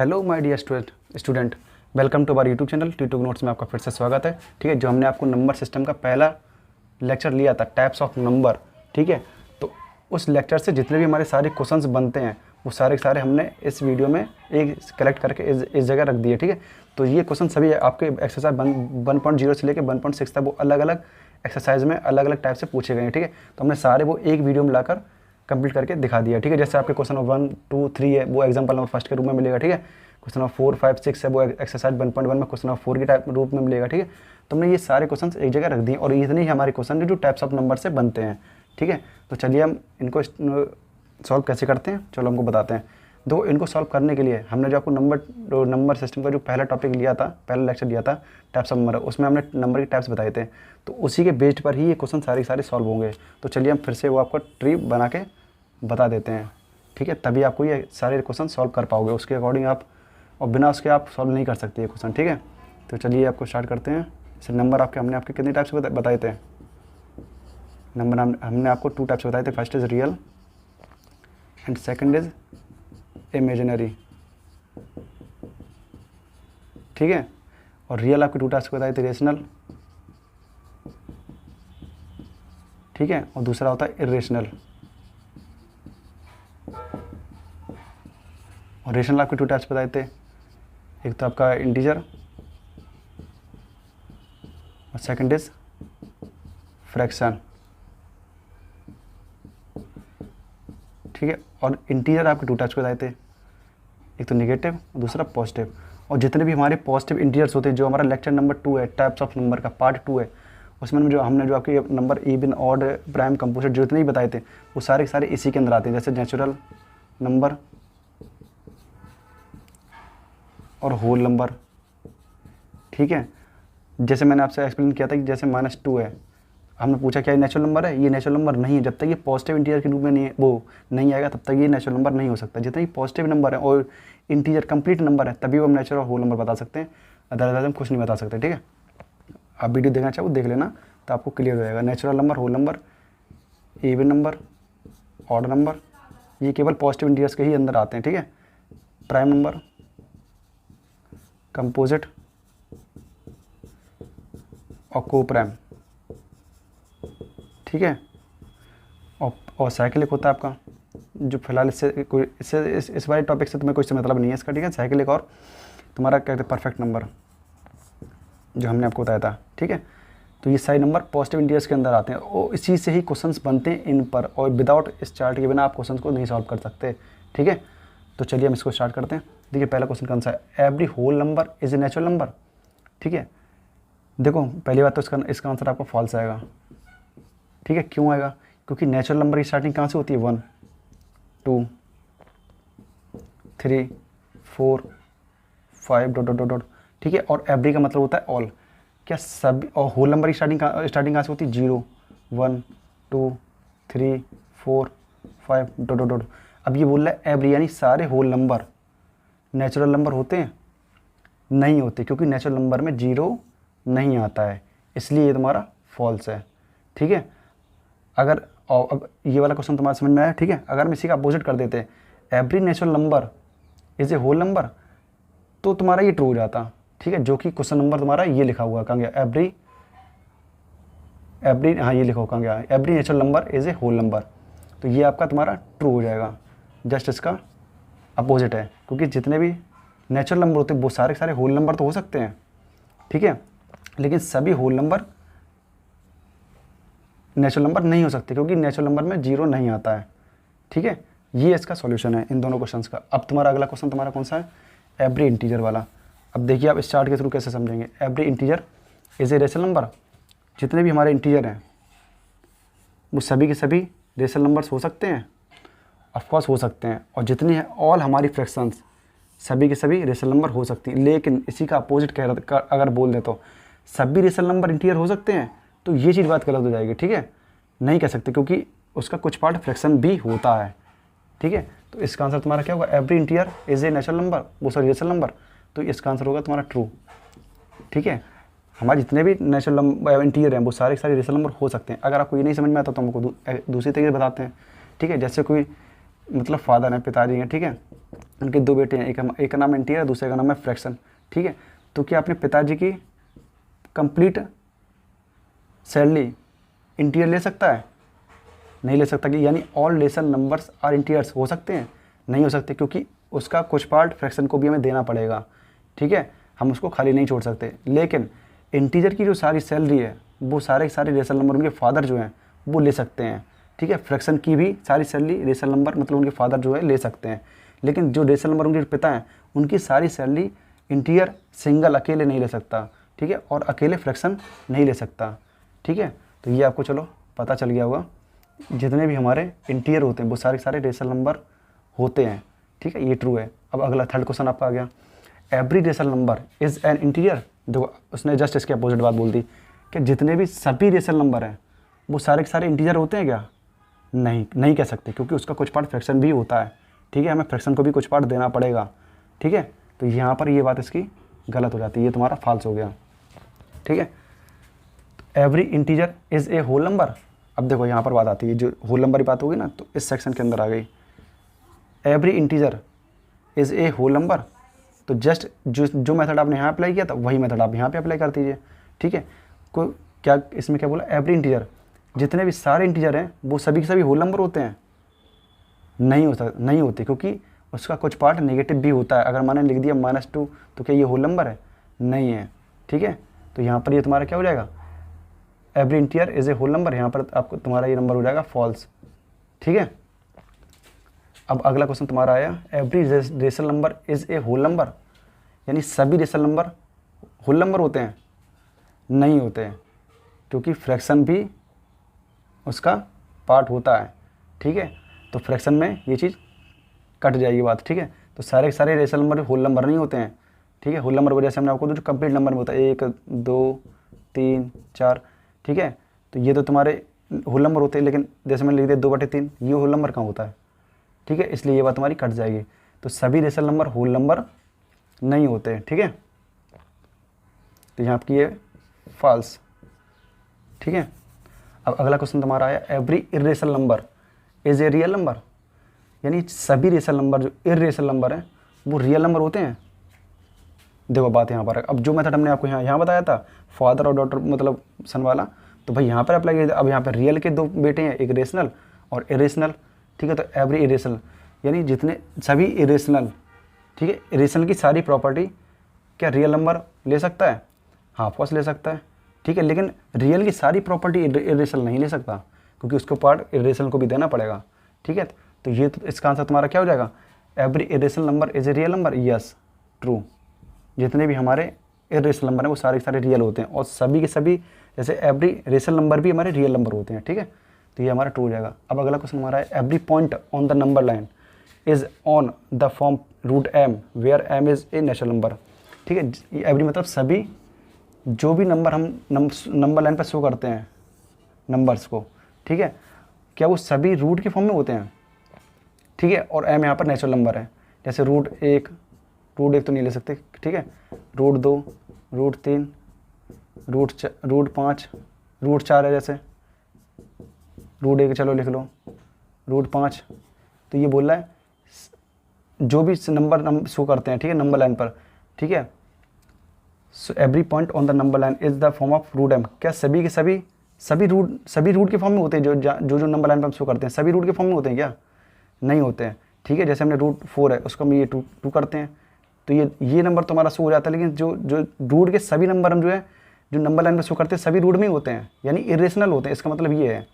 Hello my dear student, welcome to our YouTube channel YouTube Notes में आपका फिर से स्वागत है। ठीक है, जो हमने आपको नंबर सिस्टम का पहला लेक्चर लिया था, टाइप्स ऑफ नंबर। ठीक है, तो उस लेक्चर से जितने भी हमारे सारे क्वेश्चंस बनते हैं वो सारे के सारे हमने इस वीडियो में एक कलेक्ट करके इस जगह रख दिए। ठीक है, तो ये क्वेश्चन सभी आपके एक्सरसाइज 1.0 से लेकर 1.6 तक वो अलग अलग एक्सरसाइज में अलग अलग टाइप से पूछे गए हैं। ठीक है, तो हमने सारे वो एक वीडियो में लाकर कंप्लीट करके दिखा दिया। ठीक है, जैसे आपके क्वेश्चन नंबर 1, 2, 3 है वो एग्जाम्पल नंबर फर्स्ट के रूप में मिलेगा। ठीक है, क्वेश्चन नंबर 4, 5, 6 है वो एक्सरसाइज 1.1 में क्वेश्चन नंबर 4 के टाइप रूप में मिलेगा। ठीक है, तो हमने ये सारे क्वेश्चन एक जगह रख दिए और इतने ही हमारे क्वेश्चन जो टाइप्स ऑफ नंबर से बनते हैं। ठीक है, तो चलिए हम इनको सॉल्व कैसे करते हैं, चलो हमको बताते हैं। दो इनको सॉल्व करने के लिए हमने जो आपको नंबर सिस्टम का जो पहला टॉपिक लिया था, पहला लेक्चर लिया था टाइप्स ऑफ नंबर, उसमें हमने नंबर के टाइप्स बताए थे। तो उसी के बेस्ड पर ही ये क्वेश्चन सारे सॉल्व होंगे। तो चलिए हम फिर से वो आपको ट्री बना के बता देते हैं। ठीक है, तभी आपको ये सारे क्वेश्चन सॉल्व कर पाओगे, उसके अकॉर्डिंग आप, और बिना उसके आप सॉल्व नहीं कर सकते ये क्वेश्चन। ठीक है, तो चलिए आपको स्टार्ट करते हैं। जैसे नंबर हमने आपके कितने टाइप्स बताए थे? नंबर हमने आपको 2 टाइप्स बताए थे। First is real and second is imaginary. ठीक है, और रियल आपके 2 टाइप्स बताए थे, रेशनल, ठीक है, और दूसरा होता है इरेशनल। और रेशनल आपके 2 टाइप्स बताए थे, एक तो आपका इंटीजर और सेकंड इज फ्रैक्शन। ठीक है, और इंटीजर आपके 2 टाइप्स बताए थे, एक तो नेगेटिव और दूसरा पॉजिटिव। और जितने भी हमारे पॉजिटिव इंटीजर्स होते हैं, जो हमारा लेक्चर नंबर 2 है, टाइप्स ऑफ नंबर का पार्ट 2 है, उसमें जो हमने आपके number even, odd, prime, composite जितने भी बताए थे वो सारे के सारे इसी के अंदर आते हैं। जैसे नेचुरल नंबर और होल नंबर। ठीक है, जैसे मैंने आपसे एक्सप्लेन किया था कि जैसे -2 है, हमने पूछा क्या ये नेचुरल नंबर है? ये नेचुरल नंबर नहीं है। जब तक ये पॉजिटिव इंटीजर के रूप में नहीं आएगा तब तक ये नेचुरल नंबर नहीं हो सकता। जितने भी पॉजिटिव नंबर है और इंटीजर कंप्लीट नंबर है तभी वो हम नेचुरल और होल नंबर बता सकते हैं, अदरवाइज हम कुछ नहीं बता सकते। ठीक है, आप वीडियो देखना चाहो देख लेना तो आपको क्लियर हो जाएगा। Natural number, whole number, even number, odd number, ये केवल पॉजिटिव इंटीजर्स के ही अंदर आते हैं। ठीक है, प्राइम नंबर, कंपोजिट और कोप्राइम। ठीक है, और साइक्लिक होता है आपका, जो फिलहाल इस वाले टॉपिक से तुम्हें कुछ मतलब नहीं है इसका। ठीक है, साइक्लिक और तुम्हारा क्या कहते हैं परफेक्ट नंबर, जो हमने आपको बताया था। ठीक है, तो ये सारे नंबर पॉजिटिव इंटीजर्स के अंदर आते हैं और इसी से ही क्वेश्चंस बनते हैं इन पर, और विदाउट इस चार्ट के बिना आप क्वेश्चंस को नहीं सॉल्व कर सकते। ठीक है, तो चलिए हम इसको स्टार्ट करते हैं। देखिए पहला क्वेश्चन कौन सा है? Every whole number is a natural number. ठीक है, देखो पहली बात तो इसका आंसर आपको फॉल्स आएगा। ठीक है, क्यों आएगा? क्योंकि नेचुरल नंबर की स्टार्टिंग कहाँ से होती है? 1, 2, 3, 4, 5 ... ठीक है, और एवरी का मतलब होता है ऑल। क्या सभी, और होल नंबर की स्टार्टिंग कहाँ से होती है? 0, 1, 2, 3, 4, 5 ... अब ये बोल रहा है एवरी, यानी सारे होल नंबर नेचुरल नंबर होते हैं? नहीं होते, क्योंकि नेचुरल नंबर में 0 नहीं आता है, इसलिए ये तुम्हारा फॉल्स है। ठीक है, अगर अब ये वाला क्वेश्चन तुम्हारा समझ में आया? ठीक है, अगर हम इसी का अपोजिट कर देते every natural number is a whole number, तो तुम्हारा ये ट्रू हो जाता। ठीक है, जो कि क्वेश्चन नंबर तुम्हारा ये लिखा हुआ, कहाँ गया? एवरी, हाँ ये लिखा हुआ, कहाँ गया? Every natural number is a whole number, तो ये आपका तुम्हारा ट्रू हो जाएगा। जस्ट इसका अपोजिट है, क्योंकि जितने भी नेचुरल नंबर होते हैं वो सारे सारे होल नंबर तो हो सकते हैं। ठीक है, लेकिन सभी होल नंबर नेचुरल नंबर नहीं हो सकते, क्योंकि नेचुरल नंबर में 0 नहीं आता है। ठीक है, ये इसका सॉल्यूशन है इन दोनों क्वेश्चंस का। अब तुम्हारा अगला क्वेश्चन तुम्हारा कौन सा है? एवरी इंटीजर वाला। अब देखिए आप इस चार्ट के थ्रू कैसे समझेंगे। Every integer is a rational number. जितने भी हमारे इंटीजर हैं वो सभी के सभी रेशनल नंबर्स हो सकते हैं? ऑफकोर्स हो सकते हैं। और जितनी है ऑल हमारी फ्रैक्शंस सभी के सभी रेशनल नंबर हो सकती है। लेकिन इसी का अपोजिट अगर बोल दे तो सभी रेशनल नंबर इंटीजर हो सकते हैं, तो ये चीज़ बात गलत हो जाएगी। ठीक है, नहीं कह सकते, क्योंकि उसका कुछ पार्ट फ्रैक्शन भी होता है। ठीक है, तो इसका आंसर तुम्हारा क्या होगा? Every integer is a natural number, वो सॉरी रेशनल नंबर, तो इसका आंसर होगा तुम्हारा ट्रू। ठीक है, हमारे जितने भी नेचुरल इंटीजर हैं वो सारे सारे रेशनल नंबर हो सकते हैं। अगर आपको ये नहीं समझ में आता तो हमको दूसरी तरीके से बताते हैं। ठीक है, जैसे कोई मतलब फादर हैं, पिताजी हैं, ठीक है, उनके 2 बेटे हैं, एक का नाम इंटीरियर, दूसरे का नाम है फ्रैक्शन, ठीक है। तो क्या अपने पिताजी की कंप्लीट सैलरी इंटीरियर ले सकता है? नहीं ले सकता। कि यानी all rational numbers are integers हो सकते हैं? नहीं हो सकते, क्योंकि उसका कुछ पार्ट फ्रैक्शन को भी हमें देना पड़ेगा, ठीक है, हम उसको खाली नहीं छोड़ सकते। लेकिन इंटीजर की जो सारी सैलरी है वो सारे रेशनल नंबर उनके फादर जो हैं वो ले सकते हैं, ठीक है। फ्रैक्शन की भी सारी सैलरी रेशनल नंबर मतलब उनके फादर जो है ले सकते हैं। लेकिन जो रेशनल नंबर उनके पिता हैं उनकी सारी सैलरी इंटीजर सिंगल अकेले नहीं ले सकता, ठीक है, और अकेले फ्रैक्शन नहीं ले सकता, ठीक है। तो ये आपको चलो पता चल गया होगा, जितने भी हमारे इंटीजर होते हैं वो सारे रेशनल नंबर होते हैं, ठीक है, ये ट्रू है। अब अगला थर्ड क्वेश्चन आपका आ गया, every rational number is an integer. देखो उसने जस्ट इसके अपोजिट बात बोल दी कि जितने भी सभी रेशनल नंबर हैं वो सारे के सारे इंटीजर होते हैं क्या? नहीं कह सकते, क्योंकि उसका कुछ पार्ट फ्रैक्शन भी होता है, ठीक है, हमें फ्रैक्शन को भी कुछ पार्ट देना पड़ेगा, ठीक है। तो यहाँ पर ये बात इसकी गलत हो जाती है, ये तुम्हारा फॉल्स हो गया, ठीक है। Every integer is a whole number. अब देखो यहाँ पर बात आती है, जो होल नंबर की बात होगी ना तो इस सेक्शन के अंदर आ गई। Every integer is a whole number, तो जस्ट जो मेथड आपने यहाँ अप्लाई किया था वही मेथड आप यहाँ पे अप्लाई कर दीजिए, ठीक है। को क्या इसमें क्या बोला, एवरी इंटीजर, जितने भी सारे इंटीजर हैं वो सभी के सभी होल नंबर होते हैं? नहीं होते, क्योंकि उसका कुछ पार्ट नेगेटिव भी होता है। अगर मैंने लिख दिया -2 तो क्या ये होल नंबर है? नहीं है, ठीक है। तो यहाँ पर ये तुम्हारा क्या हो जाएगा, every integer is a whole number, यहाँ पर आपको तुम्हारा ये नंबर हो जाएगा फॉल्स, ठीक है। अब अगला क्वेश्चन तुम्हारा आया, every rational number is a whole number, यानी सभी रेशनल नंबर होल नंबर होते हैं? नहीं होते हैं, क्योंकि फ्रैक्शन भी उसका पार्ट होता है, ठीक है। तो फ्रैक्शन में ये चीज़ कट जाएगी बात, ठीक है। तो सारे के सारे रेशनल नंबर होल नंबर नहीं होते हैं, ठीक है। होल नंबर वजह से हमने आपको जो कंप्लीट नंबर में होता है 1 2 3 4, ठीक है। तो ये तो तुम्हारे होल नंबर होते हैं, लेकिन जैसे मैंने लिख दिया 2/3, ये होल नंबर कहाँ होता है, ठीक है, इसलिए ये बात तुम्हारी कट जाएगी। तो सभी रेशनल नंबर होल नंबर नहीं होते हैं, ठीक है। तो यहाँ आपकी ये फॉल्स, ठीक है। अब अगला क्वेश्चन तुम्हारा आया, every irrational number is a real number, यानी सभी रेशनल नंबर जो इरेशनल नंबर हैं वो रियल नंबर होते हैं? देखो बात यहाँ पर है, अब जो मेथड हमने आपको यहाँ बताया था फादर और डॉटर मतलब सन वाला, तो भाई यहाँ पर अप्लाई किया। अब यहाँ पर रियल के 2 बेटे हैं, एक रेशनल और इरेशनल, ठीक है। तो एवरी इरेशनल यानी जितने सभी इरेशनल, ठीक है, इरेशनल की सारी प्रॉपर्टी क्या रियल नंबर ले सकता है? हाँ ऑफकोर्स ले सकता है, ठीक है। लेकिन रियल की सारी प्रॉपर्टी इरेशनल नहीं ले सकता, क्योंकि उसको पार्ट इरेशनल को भी देना पड़ेगा, ठीक है। तो ये तो इसका आंसर तुम्हारा क्या हो जाएगा, every irrational number is a real number, yes true. जितने भी हमारे इरेशनल नंबर हैं वो सारे के सारे रियल होते हैं, और सभी के सभी जैसे एवरी रेशनल नंबर भी हमारे रियल नंबर होते हैं, ठीक है। तो ये हमारा ट्रू हो जाएगा। अब अगला क्वेश्चन हमारा है, every point on the number line is on the form √m where m is a natural number, ठीक है। एवरी मतलब सभी जो भी नंबर हम नंबर लाइन पर शो करते हैं नंबर्स को, ठीक है, क्या वो सभी रूट के फॉर्म में होते हैं, ठीक है। और m यहाँ पर नेचुरल नंबर है, जैसे √1 तो नहीं ले सकते, ठीक है, √2 √3 √5 √4 है, जैसे √1 चलो लिख लो, √5। तो ये बोल रहा है जो भी नंबर शो करते हैं, ठीक है, नंबर लाइन पर, ठीक है। So every point on the number line is the form of √m, क्या सभी के सभी रूट के फॉर्म में होते हैं? जो नंबर लाइन पर हम शो करते हैं सभी रूट के फॉर्म में होते हैं क्या? नहीं होते हैं, ठीक है। जैसे हमने √4 है उसको हम ये 2 करते हैं, तो ये नंबर तो हमारा शो हो जाता है। लेकिन जो रूट के सभी नंबर हम जो नंबर लाइन पर शो करते हैं सभी रूट में ही होते हैं, यानी इरेशनल होते हैं। इसका मतलब ये है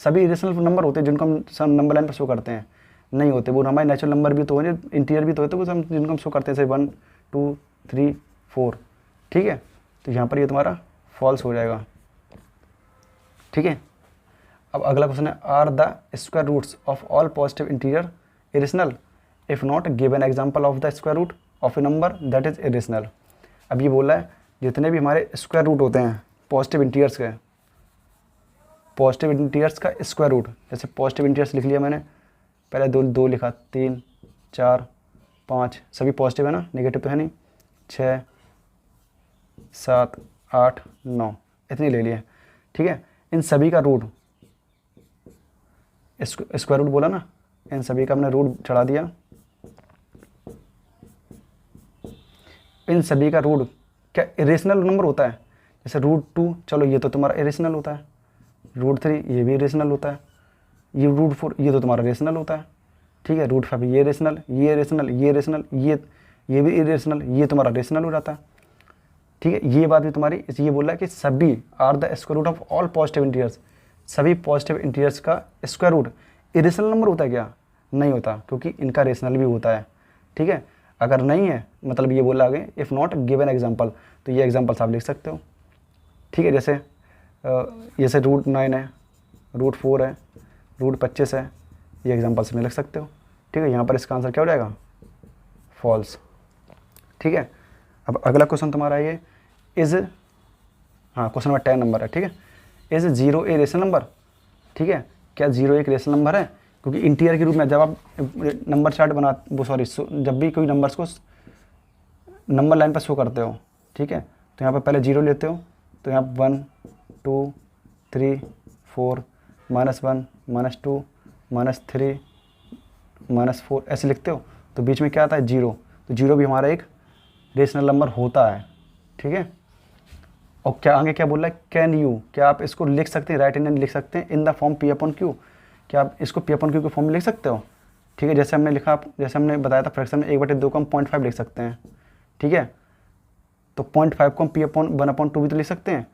सभी इरेशनल नंबर होते हैं जिनको हम नंबर लाइन पर शो करते हैं, नहीं होते। वो हमारे नेचुरल नंबर भी तो हो, इंटीरियर भी तो होते हैं, वो हम जिनको हम शो करते हैं जैसे 1 2 3 4, ठीक है। तो यहाँ पर ये तुम्हारा फॉल्स हो जाएगा, ठीक है। अब अगला क्वेश्चन है, are the square roots of all positive interior irrational, if not give an example of the square root of a number that is irrational. अब ये बोला है जितने भी हमारे स्क्वायर रूट होते हैं पॉजिटिव इंटीरियर्स के, पॉजिटिव इंटीरियर्स का स्क्वायर रूट, जैसे पॉजिटिव इंटीरियर्स लिख लिया मैंने, पहले 2 लिखा, 3 4 5 सभी पॉजिटिव है ना, नेगेटिव तो है नहीं, 6 7 8 9 इतनी ले लिए, ठीक है। इन सभी का रूट स्क्वायर रूट बोला ना, इन सभी का हमने रूट चढ़ा दिया। इन सभी का रूट क्या इरेशनल नंबर होता है? जैसे रूट 2, चलो ये तो तुम्हारा इरेशनल होता है। रूट 3 ये भी इरेशनल होता है। ये रूट 4 ये तो तुम्हारा रेशनल होता है, ठीक है। रूट 5 ये रेशनल, ये रेशनल, ये रेशनल, ये भी इरेशनल, ये तुम्हारा रेशनल हो जाता है, ठीक है। ये बात भी तुम्हारी, ये बोल रहा है कि सभी are the square root of all positive integers, सभी पॉजिटिव इंटीजर्स का स्क्वायर रूट इरेशनल नंबर होता है क्या? नहीं होता, क्योंकि इनका रेशनल भी होता है, ठीक है। अगर नहीं है मतलब ये बोला आगे इफ़ नॉट गिवन एग्जाम्पल, तो ये एग्जाम्पल्स आप लिख सकते हो, ठीक है। जैसे रूट 9 है, रूट 4 है, रूट 25 है, ये एग्जाम्पल्स में लिख सकते हो, ठीक है। यहाँ पर इसका आंसर क्या हो जाएगा? फॉल्स, ठीक है। अब अगला क्वेश्चन तुम्हारा ये इज़, हाँ क्वेश्चन नंबर 10 नंबर है, ठीक है। इज़ 0 ए रेशनल नंबर, ठीक है। क्या 0 एक रेशनल नंबर है? क्योंकि इंटीजर के रूप में जब आप नंबर चार्ट जब भी कोई नंबर्स को नंबर लाइन पर शो करते हो, ठीक है, तो यहाँ पर पहले 0 लेते हो, तो यहाँ 1 2 3 4 -1 -2 -3 -4 ऐसे लिखते हो, तो बीच में क्या आता है? 0। तो 0 भी हमारा एक रेशनल नंबर होता है, ठीक है। और क्या आगे क्या बोल रहा है? कैन यू, क्या आप इसको लिख सकते हैं, राइट इंडियन लिख सकते हैं इन द फॉर्म P/Q, क्या आप इसको P/Q के फॉर्म में लिख सकते हो, ठीक है। जैसे हमने बताया था फ्रैक्शन में 1/2 को हम 0.5 लिख सकते हैं, ठीक है। तो 0.5 को हम P/1/2 भी तो लिख सकते हैं,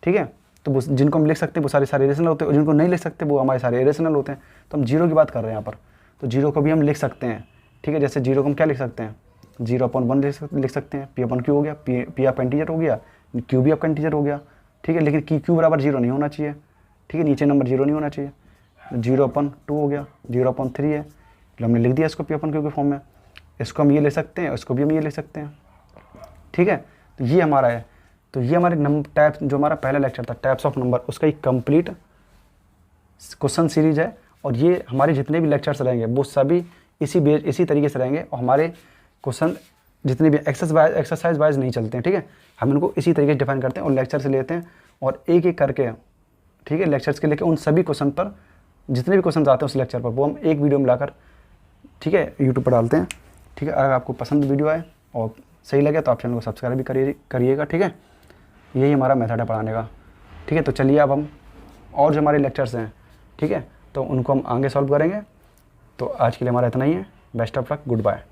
ठीक है। तो जिनको हम लिख सकते हैं वो सारे रेशनल होते हैं, और जिनको नहीं लिख सकते वो हमारे सारे इरेशनल होते हैं। तो हम 0 की बात कर रहे हैं यहाँ पर, तो 0 को भी हम लिख सकते हैं, ठीक है। जैसे 0 को हम क्या लिख सकते हैं? 0/1 लिख सकते हैं, P/Q हो गया, P आपका इंटीजर हो गया, Q भी आपका इंटीजर हो गया, ठीक है। लेकिन Q बराबर 0 नहीं होना चाहिए, ठीक है, नीचे नंबर 0 नहीं होना चाहिए। 0/2 हो गया, 0/3 है, तो हमने लिख दिया इसको P/Q के फॉर्म में। इसको हम ये ले सकते हैं, इसको भी हम ये ले सकते हैं, ठीक है। तो ये हमारा है, तो ये हमारे नंबर टाइप, जो हमारा पहला लेक्चर था टाइप्स ऑफ नंबर, उसका एक कंप्लीट क्वेश्चन सीरीज है। और ये हमारे जितने भी लेक्चर्स रहेंगे वो सभी इसी तरीके से रहेंगे, और हमारे क्वेश्चन जितने भी एक्सरसाइज वाइज नहीं चलते हैं, ठीक है। हम इनको इसी तरीके से डिफाइन करते हैं और लेक्चर से लेते हैं, और एक एक करके, ठीक है, लेक्चर्स के लेके उन सभी क्वेश्चन पर, जितने भी क्वेश्चन आते हैं उस लेक्चर पर, वो हम एक वीडियो में लाकर, ठीक है, यूट्यूब पर डालते हैं, ठीक है। अगर आपको पसंद वीडियो आए और सही लगे तो आप चैनल को सब्सक्राइब भी करिएगा, ठीक है। यही हमारा मेथड है पढ़ाने का, ठीक है। तो चलिए अब हम और जो हमारे लेक्चर्स हैं, ठीक है, तो उनको हम आगे सॉल्व करेंगे। तो आज के लिए हमारा इतना ही है। Best of luck, good bye.